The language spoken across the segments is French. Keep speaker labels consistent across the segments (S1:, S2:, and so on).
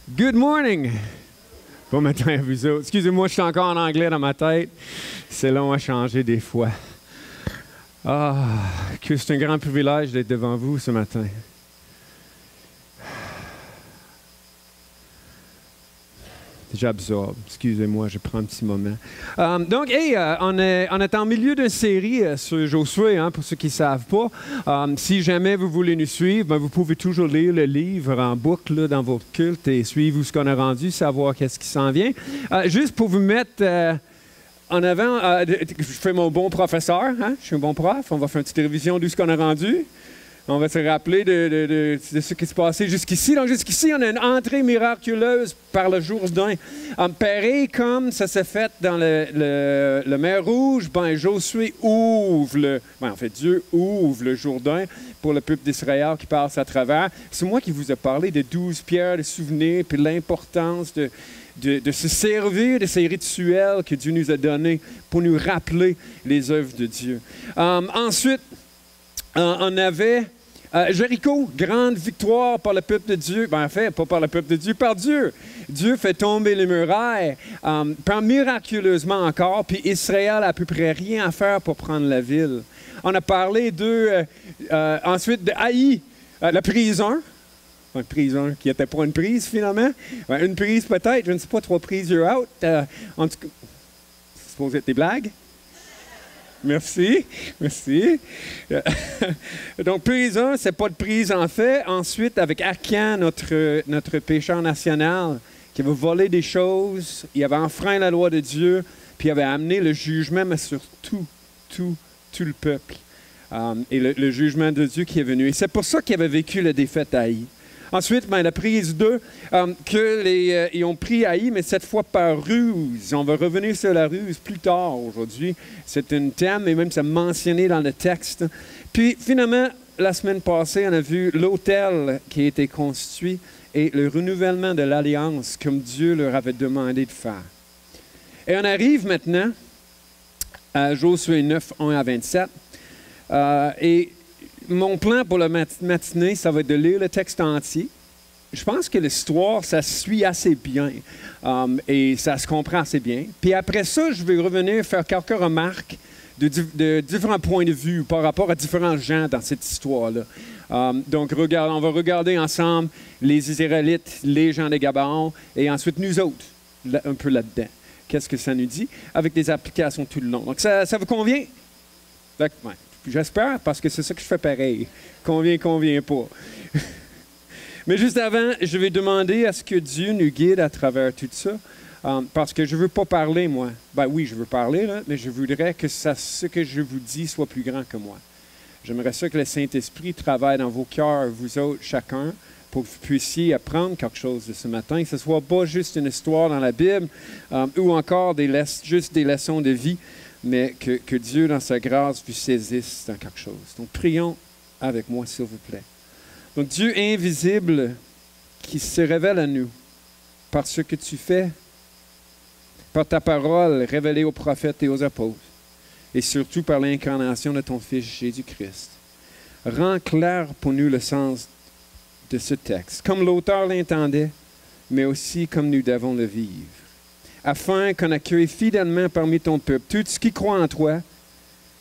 S1: Good morning! Bon matin à vous autres. Excusez-moi, je suis encore en anglais dans ma tête. C'est long à changer des fois. Que c'est un grand privilège d'être devant vous ce matin. J'absorbe. Excusez-moi, je prends un petit moment. On est en milieu d'une série sur Josué, pour ceux qui ne savent pas. Si jamais vous voulez nous suivre, vous pouvez toujours lire le livre en boucle dans votre culte et suivre ce qu'on a rendu, savoir qu'est-ce qui s'en vient. Juste pour vous mettre en avant, je fais mon bon professeur, je suis un bon prof. On va faire une petite révision de ce qu'on a rendu. On va se rappeler de ce qui s'est passé jusqu'ici. Donc, jusqu'ici, on a une entrée miraculeuse par le Jourdain. Pareil comme ça s'est fait dans le mer Rouge, Josué ouvre Dieu ouvre le Jourdain pour le peuple d'Israël qui passe à travers. C'est moi qui vous ai parlé de 12 pierres de souvenirs, puis l'importance de se servir de ces rituels que Dieu nous a donnés pour nous rappeler les œuvres de Dieu. Ensuite, on avait Jéricho, grande victoire par le peuple de Dieu. Pas par le peuple de Dieu, par Dieu. Dieu fait tomber les murailles, miraculeusement encore, puis Israël n'a à peu près rien à faire pour prendre la ville. On a parlé ensuite de Haï, la prison. Une prison qui n'était pas une prise, finalement. Une prise peut-être, je ne sais pas, 3 prises, you're out. En tout cas, c'est supposé être des blagues. Merci. Donc, prison, c'est pas de prise en fait. Ensuite, avec Achan, notre pécheur national, qui avait volé des choses, il avait enfreint la loi de Dieu, puis il avait amené le jugement, mais sur tout le peuple. Et le jugement de Dieu qui est venu. Et c'est pour ça qu'il avait vécu la défaite à Haï. Ensuite, la prise 2, ils ont pris Haï, mais cette fois par ruse. On va revenir sur la ruse plus tard aujourd'hui. C'est un thème, et même c'est mentionné dans le texte. Puis finalement, la semaine passée, on a vu l'autel qui a été constitué et le renouvellement de l'alliance comme Dieu leur avait demandé de faire. Et on arrive maintenant à Josué 9, 1 à 27. Mon plan pour la matinée, ça va être de lire le texte entier. Je pense que l'histoire, ça se suit assez bien et ça se comprend assez bien. Puis après ça, je vais revenir faire quelques remarques de différents points de vue par rapport à différents gens dans cette histoire-là. Donc, on va regarder ensemble les Israélites, les gens de Gabaon et ensuite nous autres, un peu là-dedans. Qu'est-ce que ça nous dit? Avec des applications tout le long. Donc, ça vous convient? Ouais. J'espère, parce que c'est ça que je fais pareil. Convient pas. Mais juste avant, je vais demander à ce que Dieu nous guide à travers tout ça. Parce que je ne veux pas parler, moi. Oui, je veux parler, là, mais je voudrais que ce que je vous dis soit plus grand que moi. J'aimerais ça que le Saint-Esprit travaille dans vos cœurs, vous autres, chacun, pour que vous puissiez apprendre quelque chose de ce matin, que ce ne soit pas juste une histoire dans la Bible ou encore juste des leçons de vie, mais que Dieu, dans sa grâce, vous saisisse dans quelque chose. Donc, prions avec moi, s'il vous plaît. Donc, Dieu invisible qui se révèle à nous par ce que tu fais, par ta parole révélée aux prophètes et aux apôtres, et surtout par l'incarnation de ton Fils Jésus-Christ. Rends clair pour nous le sens de ce texte, comme l'auteur l'entendait, mais aussi comme nous devons le vivre, afin qu'on accueille fidèlement parmi ton peuple tout ce qui croit en toi,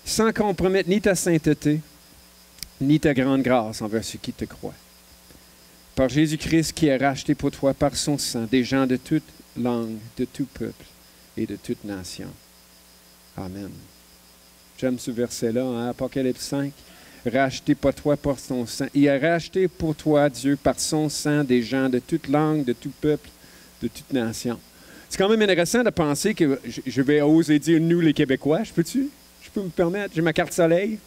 S1: sans compromettre ni ta sainteté, ni ta grande grâce envers ceux qui te croient. Par Jésus-Christ qui a racheté pour toi par son sang des gens de toute langue, de tout peuple et de toute nation. Amen. J'aime ce verset-là, Apocalypse 5. Racheté pour toi par son sang. Il a racheté pour toi, Dieu, par son sang des gens de toute langue, de tout peuple, de toute nation. C'est quand même intéressant de penser que je vais oser dire nous les Québécois. Je peux me permettre? J'ai ma carte soleil.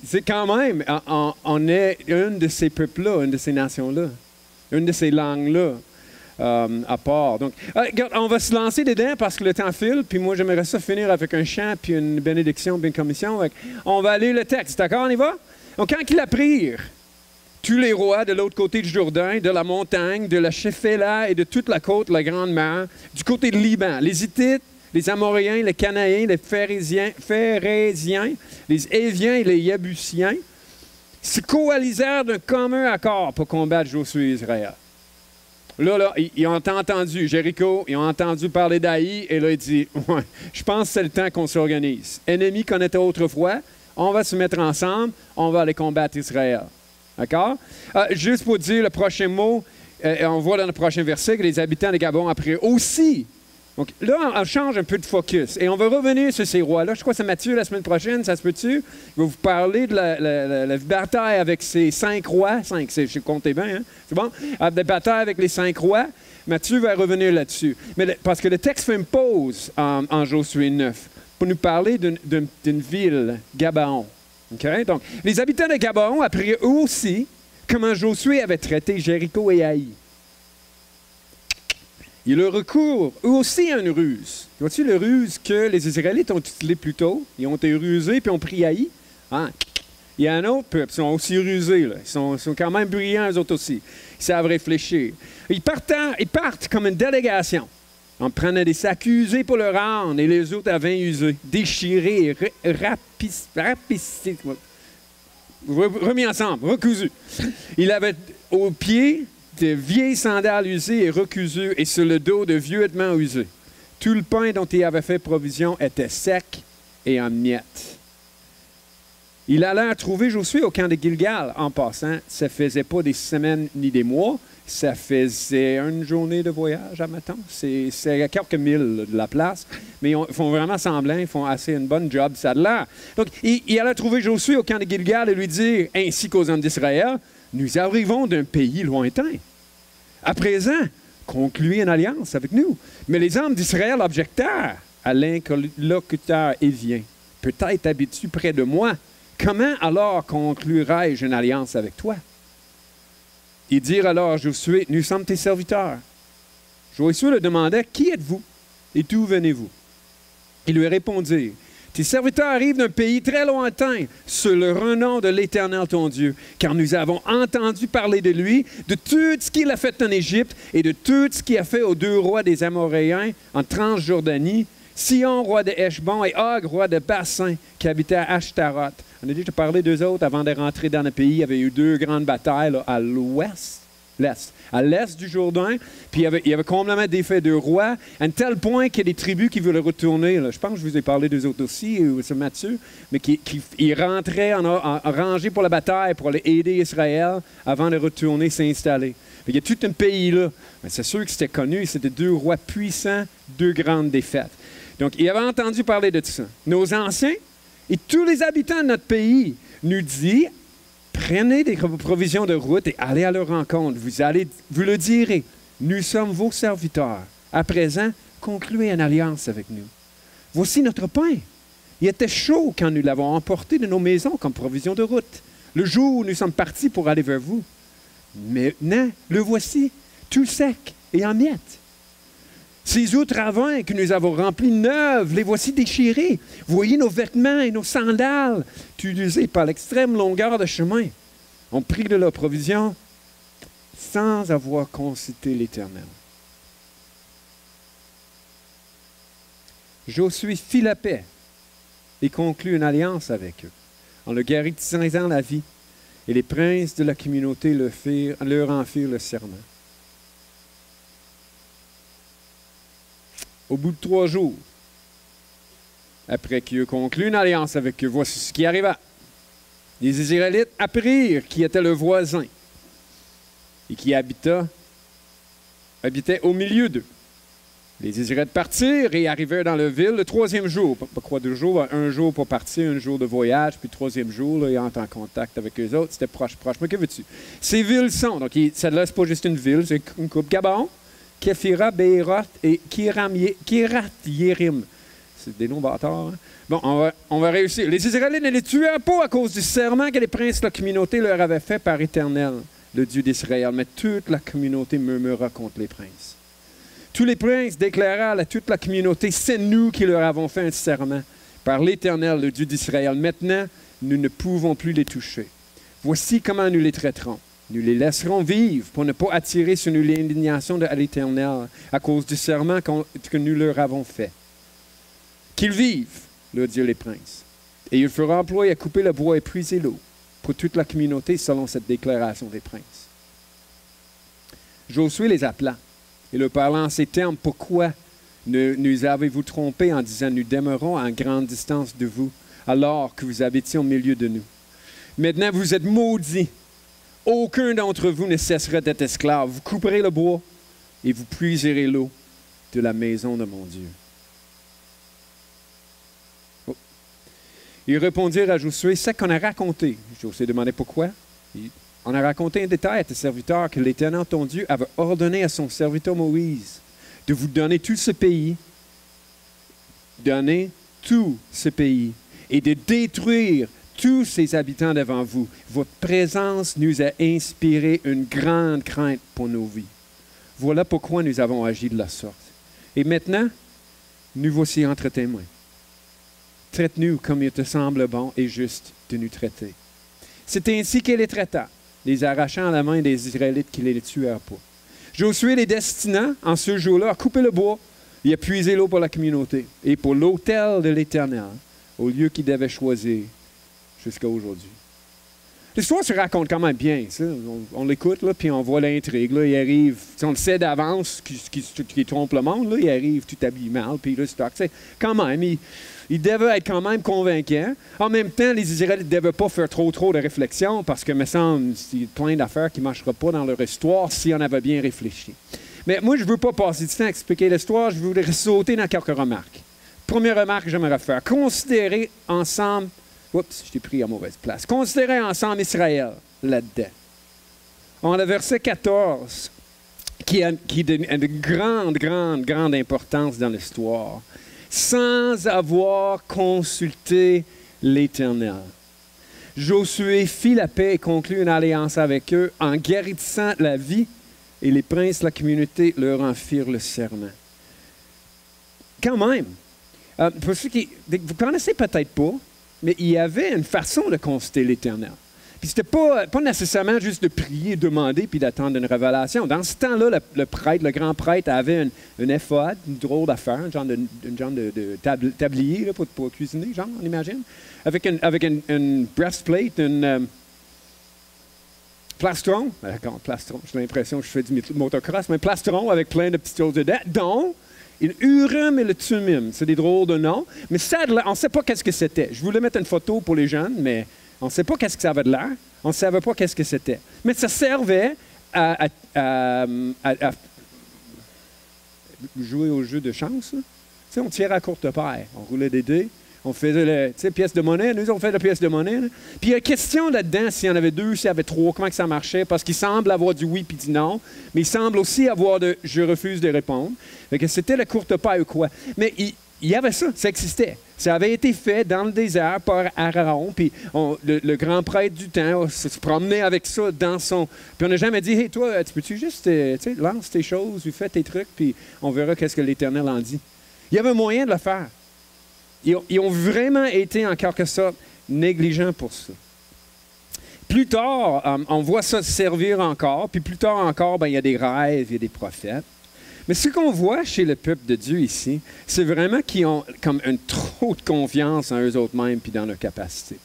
S1: C'est quand même, on est une de ces peuples-là, une de ces nations-là, une de ces langues-là à part. Donc, regarde, on va se lancer dedans parce que le temps file, puis moi j'aimerais ça finir avec un chant puis une bénédiction, puis une commission. On va aller le texte, d'accord? On y va? Donc, quand ils apprirent, tous les rois de l'autre côté du Jourdain, de la montagne, de la Shéphéla et de toute la côte, la grande mer, du côté de Liban, les Hittites, les Amoréens, les Cananéens, les Phérésiens, les Éviens et les Jébusiens, se coalisèrent d'un commun accord pour combattre Josué et Israël. Là, ils ont entendu Jéricho, ils ont entendu parler d'Aï, et là, il dit, ouais, je pense que c'est le temps qu'on s'organise. Ennemis qu'on était autrefois, on va se mettre ensemble, on va aller combattre Israël. D'accord? Juste pour dire le prochain mot, on voit dans le prochain verset que les habitants de Gabon après aussi. Donc là, on change un peu de focus. Et on va revenir sur ces rois-là. Je crois que c'est Matthieu la semaine prochaine, ça se peut-tu? Il va vous parler de la bataille avec ces 5 rois. 5, je comptais bien, hein? C'est bon? La bataille avec les 5 rois. Matthieu va revenir là-dessus. Mais parce que le texte fait une pause en Josué 9 pour nous parler d'une ville, Gabaon. Okay? Donc, les habitants de Gabaon apprirent eux aussi comment Josué avait traité Jéricho et Haï. Il leur recourt eux aussi à une ruse. Vois-tu le ruse que les Israélites ont utilisé plus tôt? Ils ont été rusés puis ont pris Haï. Hein? Il y a un autre peuple, ils sont aussi rusés. Là. Ils sont quand même brillants, eux autres aussi. Ils savent réfléchir. Ils partent comme une délégation. On prenait des sacs usés pour le rendre et les autres avaient usés, déchirés et rapissés. Remis ensemble, recousus. Il avait au pied de vieilles sandales usées et recousues et sur le dos de vieux vêtements usés. Tout le pain dont il avait fait provision était sec et en miettes. Il allait trouver Josué au camp de Gilgal. En passant, ça ne faisait pas des semaines ni des mois, ça faisait une journée de voyage, admettons. C'est à quelques milles de la place, mais ils font vraiment semblant, ils font assez une bonne job, ça a de l'air. Donc, il allait trouver Josué au camp de Gilgal et lui dire, ainsi qu'aux hommes d'Israël, nous arrivons d'un pays lointain. À présent, concluez une alliance avec nous. Mais les hommes d'Israël objectèrent à l'interlocuteur évien. Peut-être habites-tu près de moi. Comment alors conclurai-je une alliance avec toi? Ils dirent alors à Josué, nous sommes tes serviteurs. Josué leur demandait, qui êtes-vous et d'où venez-vous? Ils lui répondirent, tes serviteurs arrivent d'un pays très lointain, sur le renom de l'Éternel ton Dieu, car nous avons entendu parler de lui, de tout ce qu'il a fait en Égypte et de tout ce qu'il a fait aux 2 rois des Amoréens en Transjordanie, Sion, roi de Heshbon, et Og, roi de Bassin, qui habitait à Ashtaroth. On a déjà parlé d'eux autres avant de rentrer dans le pays. Il y avait eu 2 grandes batailles là, à l'est du Jourdain. Puis il y avait complètement défait de rois, à un tel point qu'il y a des tribus qui voulaient retourner. Là. Je pense que je vous ai parlé d'eux autres aussi, c'est Matthieu, mais qui rentraient en rangée pour la bataille pour aller aider Israël avant de retourner s'installer. Il y a tout un pays là. Mais c'est sûr que c'était connu, c'était 2 rois puissants, 2 grandes défaites. Donc, il avait entendu parler de tout ça. Nos anciens et tous les habitants de notre pays nous disent, prenez des provisions de route et allez à leur rencontre. Vous le direz, nous sommes vos serviteurs. À présent, concluez une alliance avec nous. Voici notre pain. Il était chaud quand nous l'avons emporté de nos maisons comme provision de route, le jour où nous sommes partis pour aller vers vous. Maintenant, le voici, tout sec et en miettes. Ces outres à vin que nous avons remplis neuves, les voici déchirés. Voyez nos vêtements et nos sandales, usés par l'extrême longueur de chemin. On prit de leur provision sans avoir consulté l'Éternel. Josué fit la paix et conclut une alliance avec eux, en leur garantissant la vie. Et les princes de la communauté leur en firent le serment. Au bout de 3 jours, après qu'ils eurent conclu une alliance avec eux, voici ce qui arriva. Les Israélites apprirent qui était le voisin et qui habitait au milieu d'eux. Les Israélites partirent et arrivèrent dans la ville le 3e jour. Pas quoi 2 jours, 1 jour pour partir, 1 jour de voyage, puis le 3e jour, là, ils entrent en contact avec eux autres. C'était proche. Mais que veux-tu? Ces villes sont, donc celle-là, c'est pas juste une ville, c'est une coupe. Gabon, Képhira, Béhéroth et Kirath-Yérim. C'est des noms bâtards. Hein? Bon, on va réussir. Les Israélites ne les tuèrent pas à cause du serment que les princes de la communauté leur avaient fait par Éternel, le Dieu d'Israël. Mais toute la communauté murmura contre les princes. Tous les princes déclarèrent à toute la communauté, c'est nous qui leur avons fait un serment par l'Éternel, le Dieu d'Israël. Maintenant, nous ne pouvons plus les toucher. Voici comment nous les traiterons. Nous les laisserons vivre pour ne pas attirer sur nous l'indignation de l'Éternel à cause du serment que nous leur avons fait. Qu'ils vivent, leur dirent les princes, et il fera employer à couper le bois et puiser l'eau. pour toute la communauté selon cette déclaration des princes. Josué les appela et leur parla en ces termes, « Pourquoi nous avez-vous trompés en disant, nous demeurons à grande distance de vous, alors que vous habitiez au milieu de nous? Maintenant, vous êtes maudits. Aucun d'entre vous ne cessera d'être esclave. Vous couperez le bois et vous puiserez l'eau de la maison de mon Dieu. » Oh. Ils répondirent à Josué, « C'est qu'on a raconté. » Josué demandait pourquoi. On a raconté un détail à tes serviteurs que l'Éternel, ton Dieu, avait ordonné à son serviteur Moïse de vous donner tout ce pays, et de détruire tous ses habitants devant vous. Votre présence nous a inspiré une grande crainte pour nos vies. Voilà pourquoi nous avons agi de la sorte. Et maintenant, nous voici entre tes mains. Traite-nous comme il te semble bon et juste de nous traiter. C'est ainsi qu'il les traita, les arrachant à la main des Israélites qui les tuèrent pas. Josué les destinant en ce jour-là à couper le bois et à puiser l'eau pour la communauté et pour l'autel de l'Éternel, au lieu qu'il devait choisir jusqu'à aujourd'hui. L'histoire se raconte quand même bien. Ça. On l'écoute, là, puis on voit l'intrigue. Là, il arrive, on le sait d'avance, qui trompe le monde, là, il arrive tout habillé mal, puis là, c'est quand même, il devait être quand même convaincant. En même temps, les Israélites ne devaient pas faire trop de réflexion, parce que, me semble, il y a plein d'affaires qui ne marcheraient pas dans leur histoire si on avait bien réfléchi. Mais moi, je ne veux pas passer du temps à expliquer l'histoire, je voudrais sauter dans quelques remarques. Première remarque que j'aimerais faire, considérer ensemble. Oups, je t'ai pris à mauvaise place. Considérez ensemble Israël là-dedans. On a le verset 14 qui a une grande importance dans l'histoire. Sans avoir consulté l'Éternel. Josué fit la paix et conclut une alliance avec eux en guérissant la vie et les princes de la communauté leur en firent le serment. Quand même, pour ceux qui vous ne connaissez peut-être pas, mais il y avait une façon de consulter l'Éternel. Puis c'était pas nécessairement juste de prier, demander, puis d'attendre une révélation. Dans ce temps-là, le grand prêtre avait une éphode, une drôle d'affaire, un genre de tablier là, pour cuisiner, genre, on imagine, avec une breastplate, une plastron. D'accord, plastron, j'ai l'impression que je fais du motocross, mais un plastron avec plein de petites choses dedans, dont le Urim et le Thummim. C'est des drôles de noms, mais ça, on ne sait pas qu'est-ce que c'était. Je voulais mettre une photo pour les jeunes, mais on ne sait pas qu'est-ce que ça avait de l'air. On ne savait pas qu'est-ce que c'était. Mais ça servait à jouer au jeu de chance. Tu sais, on tirait à courte paille. On roulait des dés. On faisait pièce de monnaie. Nous, on fait la pièce de monnaie. Là. Puis il y a une question là-dedans, s'il y en avait deux, s'il y en avait trois, comment que ça marchait. Parce qu'il semble avoir du oui puis du non. Mais il semble aussi avoir de « je refuse de répondre ». Fait que c'était la courte paille ou quoi. Mais il y avait ça existait. Ça avait été fait dans le désert par Aaron, puis le grand prêtre du temps se promenait avec ça dans son... Puis on n'a jamais dit « Hey, toi, tu peux-tu juste lance tes choses, ou fais tes trucs, puis on verra qu'est-ce que l'Éternel en dit. » Il y avait moyen de le faire. Ils ont vraiment été, en quelque sorte, négligents pour ça. Plus tard, on voit ça servir encore, puis plus tard encore, il y a des rêves, il y a des prophètes. Mais ce qu'on voit chez le peuple de Dieu ici, c'est vraiment qu'ils ont comme trop de confiance en eux-mêmes puis dans leur capacité.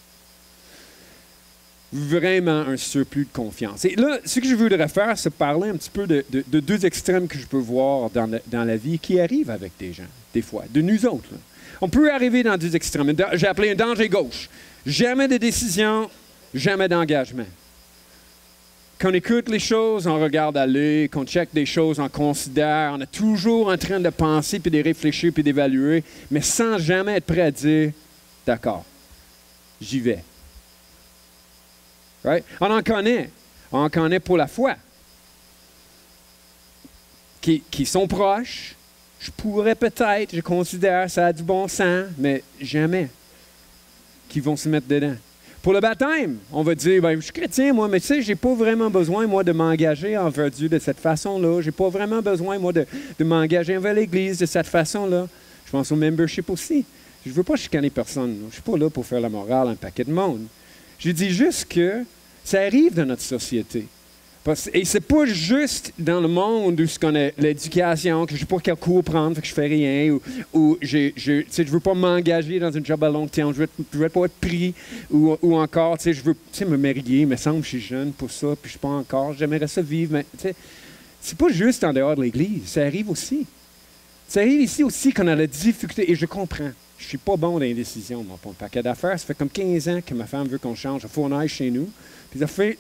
S1: Vraiment un surplus de confiance. Et là, ce que je voudrais faire, c'est parler un petit peu de deux extrêmes que je peux voir dans la vie qui arrivent avec des gens, des fois, de nous autres. Là. On peut arriver dans deux extrêmes. J'ai appelé un danger gauche. Jamais de décision, jamais d'engagement. Qu'on écoute les choses, on regarde aller, qu'on check des choses, on considère, on est toujours en train de penser, puis de réfléchir, puis d'évaluer, mais sans jamais être prêt à dire « D'accord, j'y vais. » Right? On en connaît pour la foi, qui sont proches. Je pourrais peut-être, je considère, ça a du bon sens, mais jamais qui vont se mettre dedans. Pour le baptême, on va dire, je suis chrétien, moi, mais tu sais, je n'ai pas vraiment besoin, moi, de m'engager envers Dieu de cette façon-là. Je n'ai pas vraiment besoin, moi, de m'engager envers l'Église de cette façon-là. Je pense au membership aussi. Je ne veux pas chicaner personne. Je ne suis pas là pour faire la morale à un paquet de monde. Je dis juste que ça arrive dans notre société. Et c'est pas juste dans le monde où on a l'éducation, que je n'ai pas quel cours prendre, que je fais rien, ou je veux pas m'engager dans une job à long terme, je veux pas être pris, ou encore, je veux me marier, il me semble que je suis jeune pour ça, puis je ne suis pas encore, j'aimerais ça vivre, mais c'est pas juste en dehors de l'Église, ça arrive aussi. Ça arrive ici aussi qu'on a la difficulté, et je comprends. Je ne suis pas bon dans les décisions, moi, pour un paquet d'affaires. Ça fait comme 15 ans que ma femme veut qu'on change de fournaise chez nous. Puis ça fait,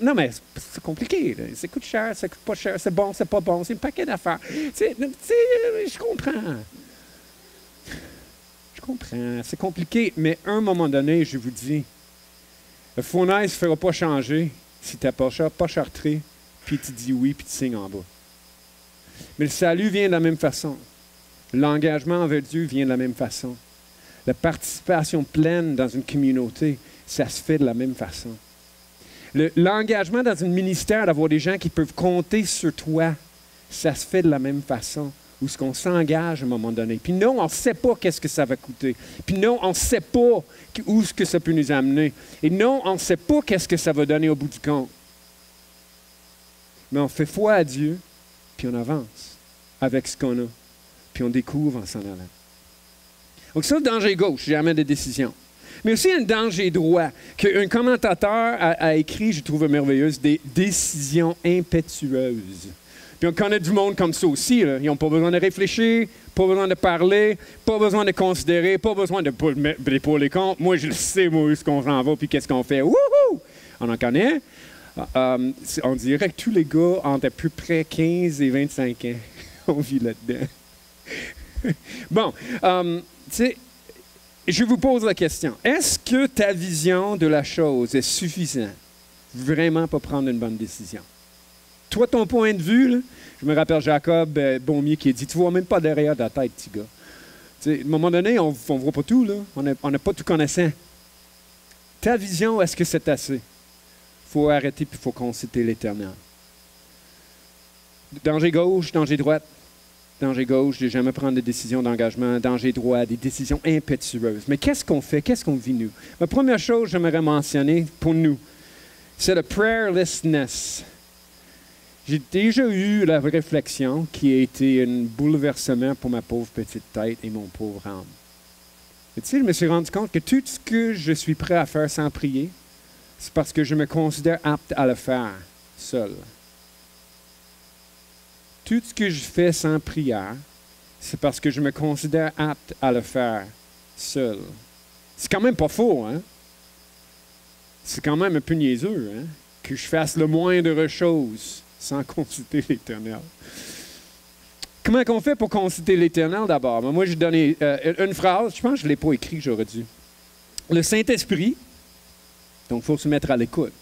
S1: non, mais c'est compliqué. Là. Ça coûte cher, ça coûte pas cher, c'est bon, c'est pas bon, c'est un paquet d'affaires. Je comprends. Je comprends, c'est compliqué, mais à un moment donné, je vous dis, le fournaise ne fera pas changer si tu n'as pas chartré, puis tu dis oui, puis tu signes en bas. Mais le salut vient de la même façon. L'engagement envers Dieu vient de la même façon. La participation pleine dans une communauté, ça se fait de la même façon. L'engagement dans un ministère, d'avoir des gens qui peuvent compter sur toi, ça se fait de la même façon, où ce qu'on s'engage à un moment donné. Puis non, on ne sait pas qu'est-ce que ça va coûter. Puis non, on ne sait pas où ce que ça peut nous amener. Et non, on ne sait pas qu'est-ce que ça va donner au bout du compte. Mais on fait foi à Dieu, puis on avance avec ce qu'on a. Puis on découvre en s'en allant. Donc ça, le danger gauche, jamais de décision. Mais aussi un danger droit, qu'un commentateur a écrit, je trouve merveilleuse, des décisions impétueuses. Puis on connaît du monde comme ça aussi. Là. Ils n'ont pas besoin de réfléchir, pas besoin de parler, pas besoin de considérer, pas besoin de pour les comptes. Moi, je le sais, moi, où est-ce qu'on s'en va, puis qu'est-ce qu'on fait. Wouhou! On en connaît. On dirait que tous les gars entre à peu près 15 et 25 ans, on vit là-dedans. Bon, tu sais, je vous pose la question. Est-ce que ta vision de la chose est suffisante vraiment pour prendre une bonne décision? Toi, ton point de vue, là, je me rappelle Jacob Beaumier qui a dit, tu ne vois même pas derrière ta tête, petit gars. Tu sais, à un moment donné, on ne voit pas tout, là. On n'a pas tout connaissant. Ta vision, est-ce que c'est assez? Il faut arrêter puis il faut consulter l'Éternel. Danger gauche, danger droite. Danger gauche, de jamais prendre des décisions d'engagement. Danger droit, des décisions impétueuses. Mais qu'est-ce qu'on fait? Qu'est-ce qu'on vit, nous? La première chose que j'aimerais mentionner pour nous, c'est le prayerlessness. J'ai déjà eu la réflexion qui a été un bouleversement pour ma pauvre petite tête et mon pauvre âme. Et tu sais, je me suis rendu compte que tout ce que je suis prêt à faire sans prier, c'est parce que je me considère apte à le faire seul. Tout ce que je fais sans prière, c'est parce que je me considère apte à le faire seul. C'est quand même pas faux, hein? C'est quand même un peu niaiseux, hein? Que je fasse le moindre chose sans consulter l'Éternel. Comment on fait pour consulter l'Éternel d'abord? Moi, j'ai donné une phrase, je pense que je ne l'ai pas écrit, j'aurais dû. Le Saint-Esprit, donc il faut se mettre à l'écoute.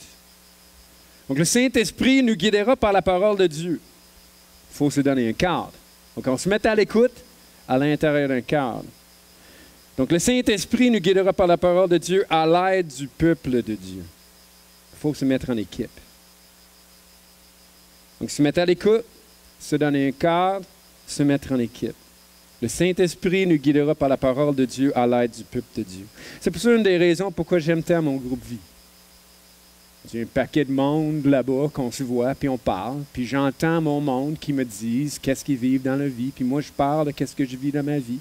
S1: Donc le Saint-Esprit nous guidera par la parole de Dieu. Il faut se donner un cadre. Donc, on se met à l'écoute à l'intérieur d'un cadre. Donc, le Saint-Esprit nous guidera par la parole de Dieu à l'aide du peuple de Dieu. Il faut se mettre en équipe. Donc, se mettre à l'écoute, se donner un cadre, se mettre en équipe. Le Saint-Esprit nous guidera par la parole de Dieu à l'aide du peuple de Dieu. C'est pour ça une des raisons pourquoi j'aime tant mon groupe Vie. J'ai un paquet de monde là-bas qu'on se voit, puis on parle, puis j'entends mon monde qui me disent qu'est-ce qu'ils vivent dans la vie, puis moi je parle de qu'est-ce que je vis dans ma vie.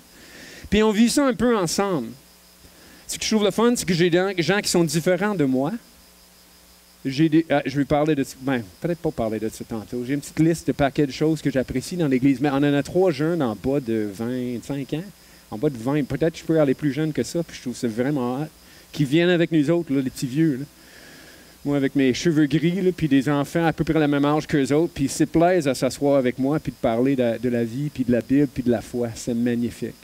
S1: Puis on vit ça un peu ensemble. Ce que je trouve le fun, c'est que j'ai des gens qui sont différents de moi. Je vais parler de ça, peut-être pas parler de ça tantôt. J'ai une petite liste de paquets de choses que j'apprécie dans l'Église, mais on en a 3 jeunes en bas de 25 ans, en bas de 20, peut-être je peux aller plus jeune que ça, puis je trouve ça vraiment hot, qui viennent avec nous autres, là, les petits vieux, là. Moi, avec mes cheveux gris, là, puis des enfants à peu près le même âge qu'eux autres, puis ils se plaisent à s'asseoir avec moi, puis de parler de la vie, puis de la Bible, puis de la foi. C'est magnifique.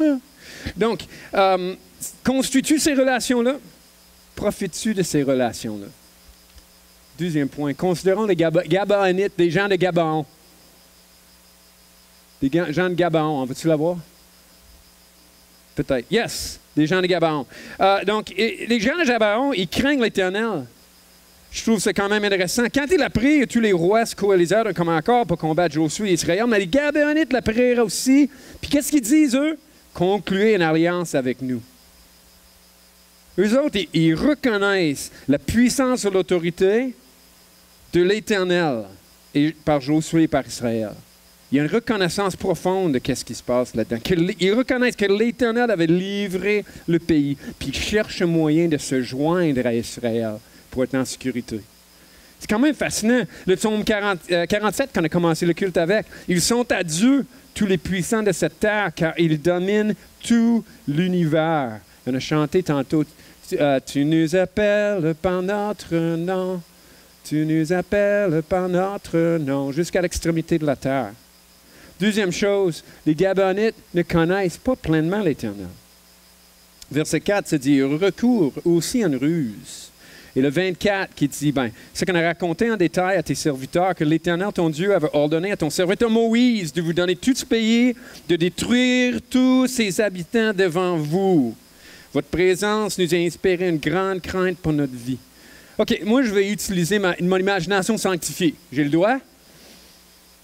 S1: Ah. Donc, constitues ces relations-là? Profites-tu de ces relations-là? Deuxième point, considérons les Gabaonites, des gens de Gabaon. Des gens de Gabaon, on veut-tu l'avoir? Peut-être. Yes! Des gens de Gabaon. Donc, les gens de Gabaon, ils craignent l'Éternel. Je trouve ça quand même intéressant. Quand il a pris, tous les rois se coalisèrent d'un commun accord pour combattre Josué et Israël, mais les Gabaonites la prirent aussi. Puis qu'est-ce qu'ils disent, eux? Concluez une alliance avec nous. Eux autres, ils reconnaissent la puissance de l'autorité, de l'Éternel et par Josué et par Israël. Il y a une reconnaissance profonde de ce qui se passe là-dedans. Ils reconnaissent que l'Éternel avait livré le pays, puis ils cherchent un moyen de se joindre à Israël pour être en sécurité. C'est quand même fascinant. Le psaume 47, qu'on a commencé le culte avec, ils sont à Dieu, tous les puissants de cette terre, car ils dominent tout l'univers. On a chanté tantôt, tu nous appelles par notre nom, tu nous appelles par notre nom, jusqu'à l'extrémité de la terre. Deuxième chose, les Gabonites ne connaissent pas pleinement l'Éternel. Verset 4 se dit, recours aussi à une ruse. Et le 24 qui dit, ce qu'on a raconté en détail à tes serviteurs, que l'Éternel, ton Dieu, avait ordonné à ton serviteur Moïse de vous donner tout ce pays, de détruire tous ses habitants devant vous. Votre présence nous a inspiré une grande crainte pour notre vie. OK, moi, je vais utiliser mon imagination sanctifiée. J'ai le droit?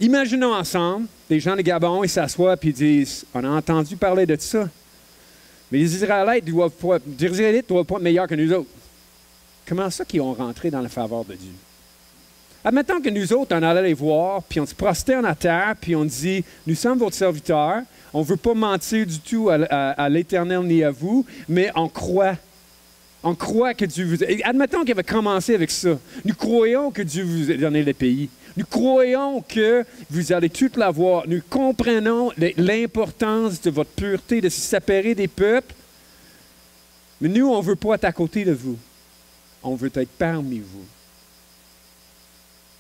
S1: Imaginons ensemble, les gens de Gabon, ils s'assoient et ils disent, on a entendu parler de ça. Mais les Israélites doivent pas être meilleurs que nous autres. Comment ça qu'ils ont rentré dans la faveur de Dieu? Admettons que nous autres, on allait les voir, puis on se prosterne à terre, puis on dit, nous sommes votre serviteur, on ne veut pas mentir du tout à l'Éternel ni à vous, mais on croit. On croit que Dieu vous a... Admettons qu'il avait commencé avec ça. Nous croyons que Dieu vous a donné le pays. Nous croyons que vous allez tout l'avoir. Nous comprenons l'importance de votre pureté, de se séparer des peuples. Mais nous, on ne veut pas être à côté de vous. On veut être parmi vous.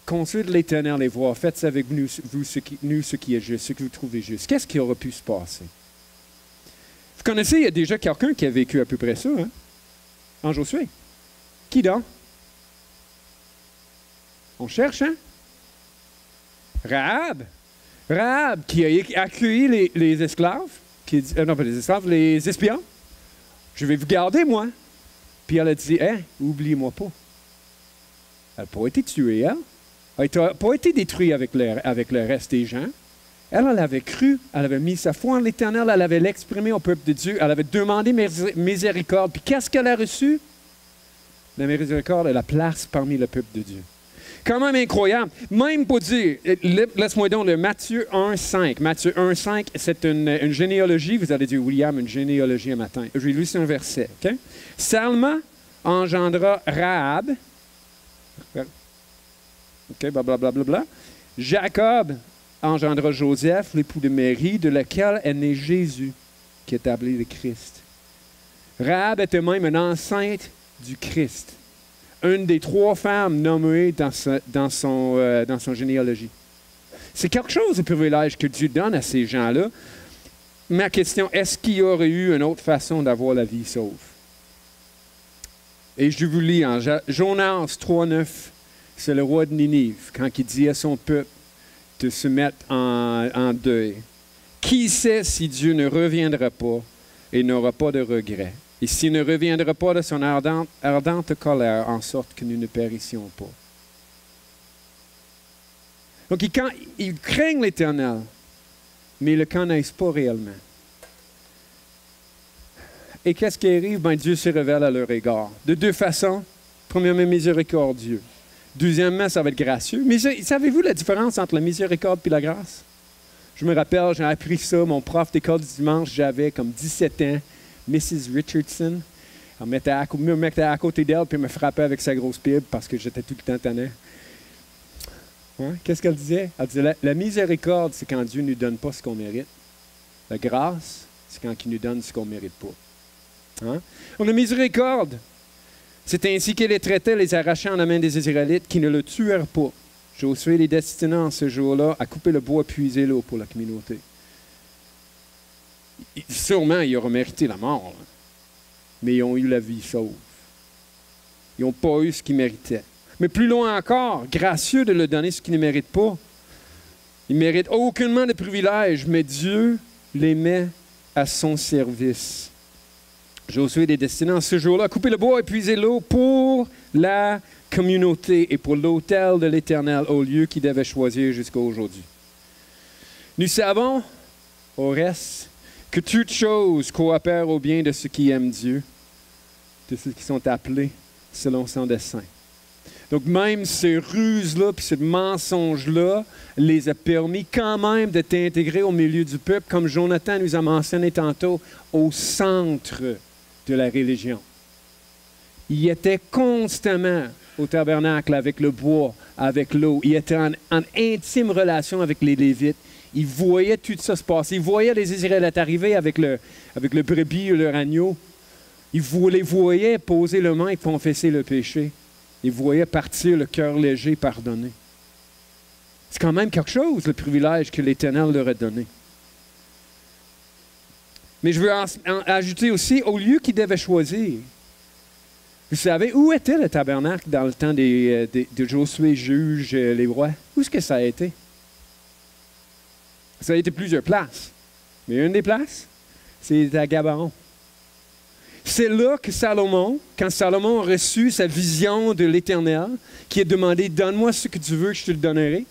S1: Consultez l'Éternel et voir. Faites avec nous ce qui est juste, ce que vous trouvez juste. Qu'est-ce qui aurait pu se passer? Vous connaissez, il y a déjà quelqu'un qui a vécu à peu près ça, hein? En Josué. Qui donc? On cherche, hein? Rahab. Rahab qui a accueilli les esclaves. Non, pas les esclaves, les espions. Je vais vous garder, moi. Puis elle a dit, oublie-moi pas. Elle n'a pas été tuée, elle. Elle n'a pas été détruite avec le reste des gens. Elle avait cru, elle avait mis sa foi en l'Éternel, elle avait l'exprimé au peuple de Dieu, elle avait demandé miséricorde. Puis qu'est-ce qu'elle a reçu? La miséricorde et la place parmi le peuple de Dieu. Quand même incroyable. Même pour dire, laisse-moi donc le Matthieu 1,5. Matthieu 1,5, c'est une généalogie. Vous allez dire, William, une généalogie un matin. Je vais lui lire un verset. Okay? Salma engendra Rahab. OK, blablabla. Jacob engendra Joseph, l'époux de Marie, de laquelle est né Jésus, qui est appelé le Christ. Rahab était même une enceinte du Christ. Une des 3 femmes nommées dans son généalogie. C'est quelque chose de privilège que Dieu donne à ces gens-là. Ma question, est-ce qu'il y aurait eu une autre façon d'avoir la vie sauve? Et je vous lis en Jonas 3,9, c'est le roi de Ninive, quand il dit à son peuple de se mettre en deuil. Qui sait si Dieu ne reviendra pas et n'aura pas de regret? Et s'il ne reviendra pas de son ardente colère, en sorte que nous ne périssions pas. Donc, ils craignent l'Éternel, mais ils ne le connaissent pas réellement. Et qu'est-ce qui arrive? Dieu se révèle à leur égard. De 2 façons. Premièrement, miséricordieux. Deuxièmement, ça va être gracieux. Mais savez-vous la différence entre la miséricorde et la grâce? Je me rappelle, j'ai appris ça. Mon prof d'école du dimanche, j'avais comme 17 ans. Mrs. Richardson. Elle me mettait à côté d'elle puis elle me frappait avec sa grosse Bible parce que j'étais tout le temps tannant. Hein? Qu'est-ce qu'elle disait? Elle disait, la miséricorde, c'est quand Dieu ne nous donne pas ce qu'on mérite. La grâce, c'est quand il nous donne ce qu'on ne mérite pas. Hein? Donc, la miséricorde, c'est ainsi qu'il les traitait, les arrachant en la main des Israélites qui ne le tuèrent pas. Josué les destina en ce jour-là à couper le bois et puiser l'eau pour la communauté. Sûrement, ils auraient mérité la mort, hein. Mais ils ont eu la vie sauve. Ils n'ont pas eu ce qu'ils méritaient. Mais plus loin encore, gracieux de leur donner ce qu'ils ne méritent pas. Ils ne méritent aucunement de privilèges, mais Dieu les met à son service. Josué les destina en ce jour-là à couper le bois et puiser l'eau pour la communauté et pour l'autel de l'Éternel, au lieu qu'il devait choisir jusqu'à aujourd'hui. Nous savons, au reste, que toutes choses coopèrent au bien de ceux qui aiment Dieu, de ceux qui sont appelés selon son dessein. Donc, même ces ruses-là, puis ce mensonge-là, les a permis quand même de t'intégrer au milieu du peuple, comme Jonathan nous a mentionné tantôt, au centre de la religion. Il était constamment au tabernacle avec le bois, avec l'eau. Il était en intime relation avec les Lévites. Il voyait tout ça se passer. Il voyait les Israélites arriver avec le brebis ou leur agneau. Il les voyait poser le main et confesser le péché. Il voyait partir le cœur léger, pardonné. C'est quand même quelque chose, le privilège que l'Éternel leur a donné. Mais je veux en ajouter aussi, au lieu qu'ils devaient choisir, vous savez, où était le tabernacle dans le temps de Josué, juge les rois? Où est-ce que ça a été? Ça a été plusieurs places. Mais une des places, c'est à Gabaon. C'est là que Salomon, quand Salomon a reçu sa vision de l'Éternel, qui a demandé « Donne-moi ce que tu veux, je te le donnerai ».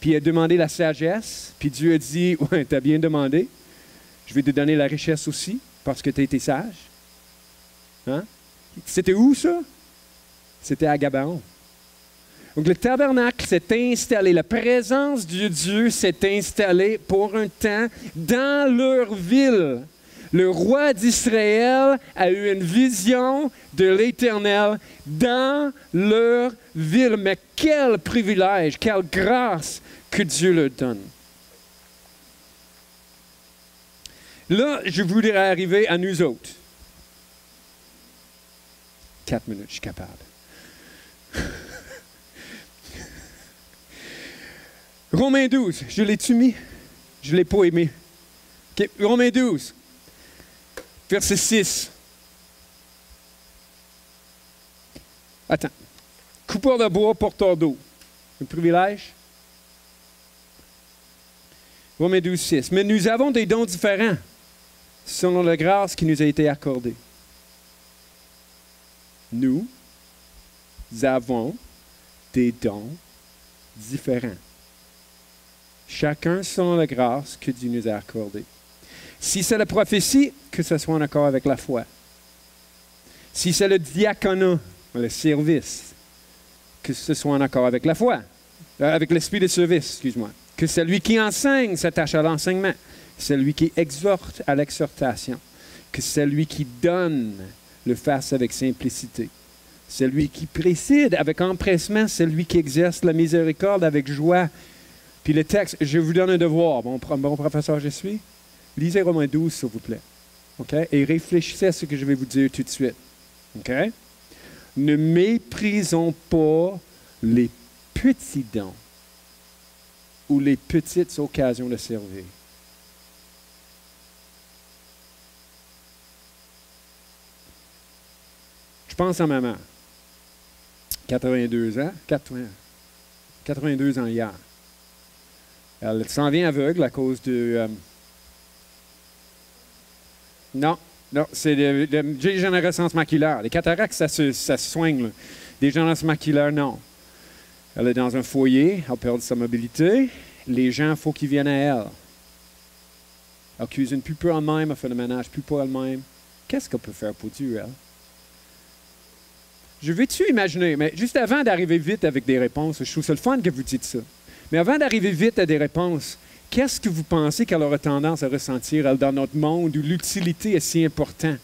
S1: Puis il a demandé la sagesse. Puis Dieu a dit « Ouais, tu as bien demandé. Je vais te donner la richesse aussi, parce que tu as été sage. » Hein? C'était où ça? C'était à Gabaon. Donc le tabernacle s'est installé, la présence de Dieu s'est installée pour un temps dans leur ville. Le roi d'Israël a eu une vision de l'Éternel dans leur ville. Mais quel privilège, quelle grâce que Dieu leur donne. Là, je voudrais arriver à nous autres. 4 minutes, je suis capable. Romains 12, je l'ai-tu mis? Je ne l'ai pas aimé. Okay. Romains 12, verset 6. Attends. Coupeur de bois, porteur d'eau. Un privilège? Romains 12, 6. Mais nous avons des dons différents selon la grâce qui nous a été accordée. Nous avons des dons différents. Chacun selon la grâce que Dieu nous a accordée. Si c'est la prophétie, que ce soit en accord avec la foi. Si c'est le diaconat, le service, que ce soit en accord avec la foi, avec l'esprit de service, excuse-moi. Que celui qui enseigne s'attache à l'enseignement. Celui qui exhorte à l'exhortation. Que celui qui donne le fasse avec simplicité. Celui qui préside avec empressement, celui qui exerce la miséricorde avec joie. Puis le texte, je vous donne un devoir, bon professeur je suis. Lisez Romains 12, s'il vous plaît. Okay? Et réfléchissez à ce que je vais vous dire tout de suite. Okay? Ne méprisons pas les petits dons ou les petites occasions de servir. Je pense à maman. 82 ans. 82 ans hier. Elle s'en vient aveugle à cause de... Non, c'est des dégénérescences maculaires. Les cataractes, ça se soigne. Là. Dégénérescence maculaire, non. Elle est dans un foyer, elle perd sa mobilité. Les gens, il faut qu'ils viennent à elle. Elle cuisine plus pour elle-même, elle fait le ménage plus pour elle-même. Qu'est-ce qu'elle peut faire pour Dieu, elle? Je vais-tu imaginer, mais juste avant d'arriver vite avec des réponses, je trouve ça le fun que vous dites ça. Mais avant d'arriver vite à des réponses, qu'est-ce que vous pensez qu'elle aurait tendance à ressentir, elle, dans notre monde où l'utilité est si importante?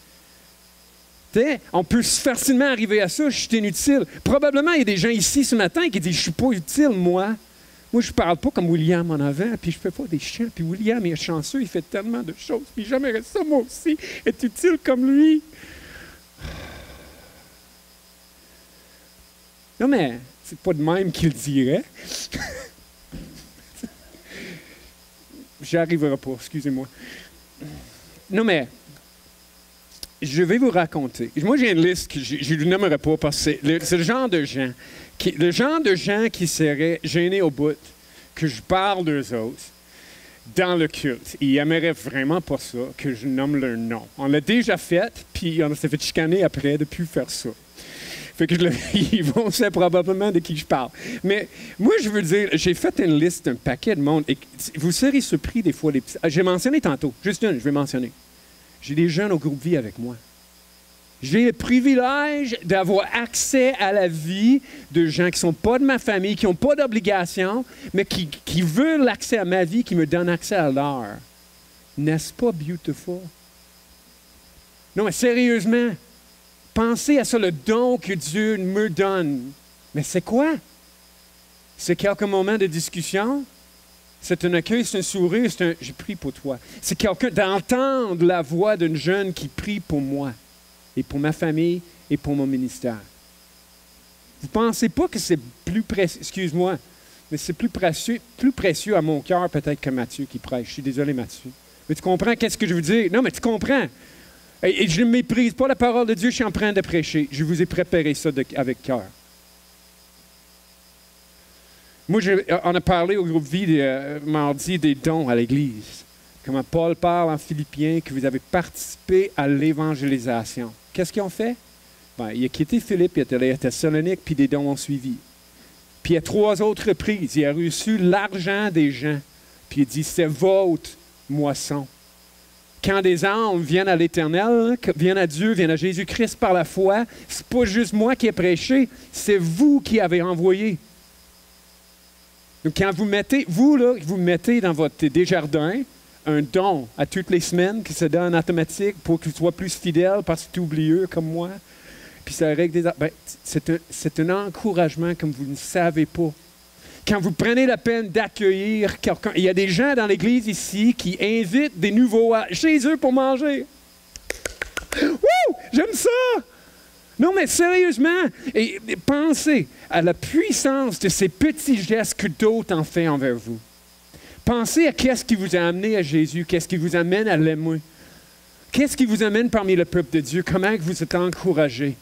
S1: On peut facilement arriver à ça, je suis inutile. Probablement, il y a des gens ici ce matin qui disent « Je ne suis pas utile, moi. Moi, je ne parle pas comme William en avant, puis je ne fais pas des chants. Puis William, il est chanceux, il fait tellement de choses. Puis j'aimerais ça, moi aussi, être utile comme lui. » Non, mais c'est pas de même qu'il dirait. J'y arriverai pas, excusez-moi. Non, mais je vais vous raconter. Moi, j'ai une liste que je ne nommerai pas parce que c'est le genre de gens qui seraient gênés au bout que je parle d'eux autres dans le culte. Ils n'aimeraient vraiment pas ça, que je nomme leur nom. On l'a déjà fait, puis on s'est fait chicaner après de ne plus faire ça. Fait que ils vont savoir probablement de qui je parle. Mais moi, je veux dire, j'ai fait une liste d'un paquet de monde. Et vous serez surpris des fois. J'ai mentionné tantôt, juste une, je vais mentionner. J'ai des jeunes au groupe vie avec moi. J'ai le privilège d'avoir accès à la vie de gens qui ne sont pas de ma famille, qui n'ont pas d'obligation, mais qui veulent l'accès à ma vie, qui me donnent accès à leur. N'est-ce pas beautiful? Non, mais sérieusement, pensez à ça, le don que Dieu me donne. Mais c'est quoi? C'est quelques moments de discussion? C'est un accueil, c'est un sourire, c'est un « je prie pour toi ». C'est quelqu'un d'entendre la voix d'une jeune qui prie pour moi et pour ma famille et pour mon ministère. Vous ne pensez pas que c'est plus précieux, excuse-moi, mais c'est plus précieux à mon cœur peut-être que Mathieu qui prêche. Je suis désolé, Mathieu. Mais tu comprends qu'est-ce que je veux dire? Non, mais tu comprends. Et je ne méprise pas la parole de Dieu, je suis en train de prêcher. Je vous ai préparé ça avec cœur. Moi, on a parlé au groupe Vie mardi des dons à l'Église. Comment Paul parle en Philippiens que vous avez participé à l'évangélisation. Qu'est-ce qu'ils ont fait? Ben, il a quitté Philippe, il est allé à Thessalonique, puis des dons ont suivi. Puis à 3 autres reprises, il a reçu l'argent des gens. Puis il dit, c'est votre moisson. Quand des âmes viennent à l'Éternel, viennent à Dieu, viennent à Jésus-Christ par la foi, c'est pas juste moi qui ai prêché, c'est vous qui avez envoyé. Donc, quand vous mettez, vous mettez dans votre Desjardins un don à toutes les semaines qui se donne automatique pour qu'il soit plus fidèle parce que tu es oublieux comme moi, puis ça règle des... Ben, c'est un encouragement comme vous ne savez pas. Quand vous prenez la peine d'accueillir quelqu'un, il y a des gens dans l'Église ici qui invitent des nouveaux chez eux pour manger. Wouh! J'aime ça! Non, mais sérieusement, et pensez à la puissance de ces petits gestes que d'autres ont fait envers vous. Pensez à qu'est-ce qui vous a amené à Jésus, qu'est-ce qui vous amène à l'aimer. Qu'est-ce qui vous amène parmi le peuple de Dieu? Comment vous êtes encouragés?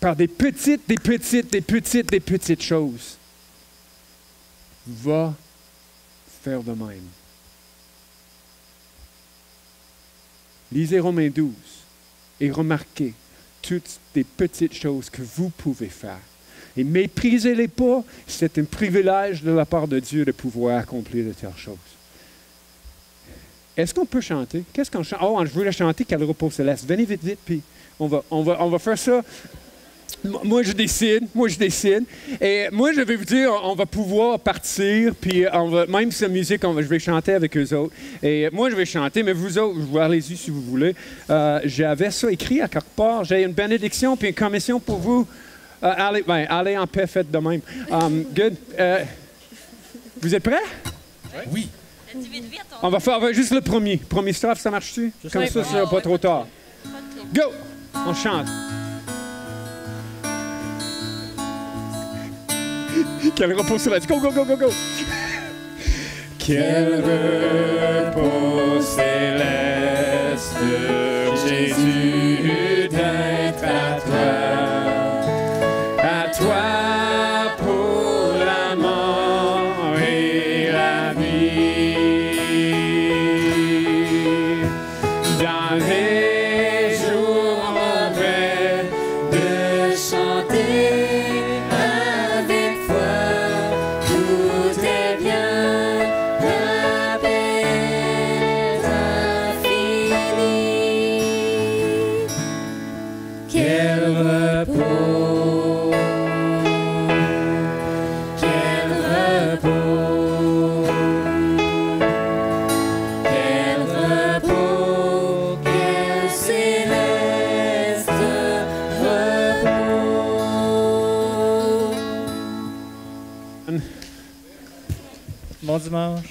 S1: Par des petites choses. Va faire de même. Lisez Romains 12 et remarquez toutes les petites choses que vous pouvez faire. Et méprisez-les pas, c'est un privilège de la part de Dieu de pouvoir accomplir de telles choses. Est-ce qu'on peut chanter? Qu'est-ce qu'on chante? Oh, je voulais chanter Quel repos céleste. Venez vite, puis on va faire ça. Moi, je décide. Et moi, je vais vous dire, on va pouvoir partir, puis même si la musique, je vais chanter avec eux autres. Et moi, je vais chanter, mais vous autres, vous allez-y si vous voulez. J'avais ça écrit à quelque part. J'ai une bénédiction puis une commission pour vous. Allez en paix, faites de même. Good. Vous êtes prêts?
S2: Oui.
S1: On va faire juste le premier. Premier stop, ça marche-tu? Comme ça, ce sera pas trop tard. Go! On chante. Quel repos céleste. Go, go, go, go, go. Quel repos céleste, Jésus, d'être à toi pour la mort et la vie. Dans les jours mauvais, de chanter.
S2: Bon dimanche.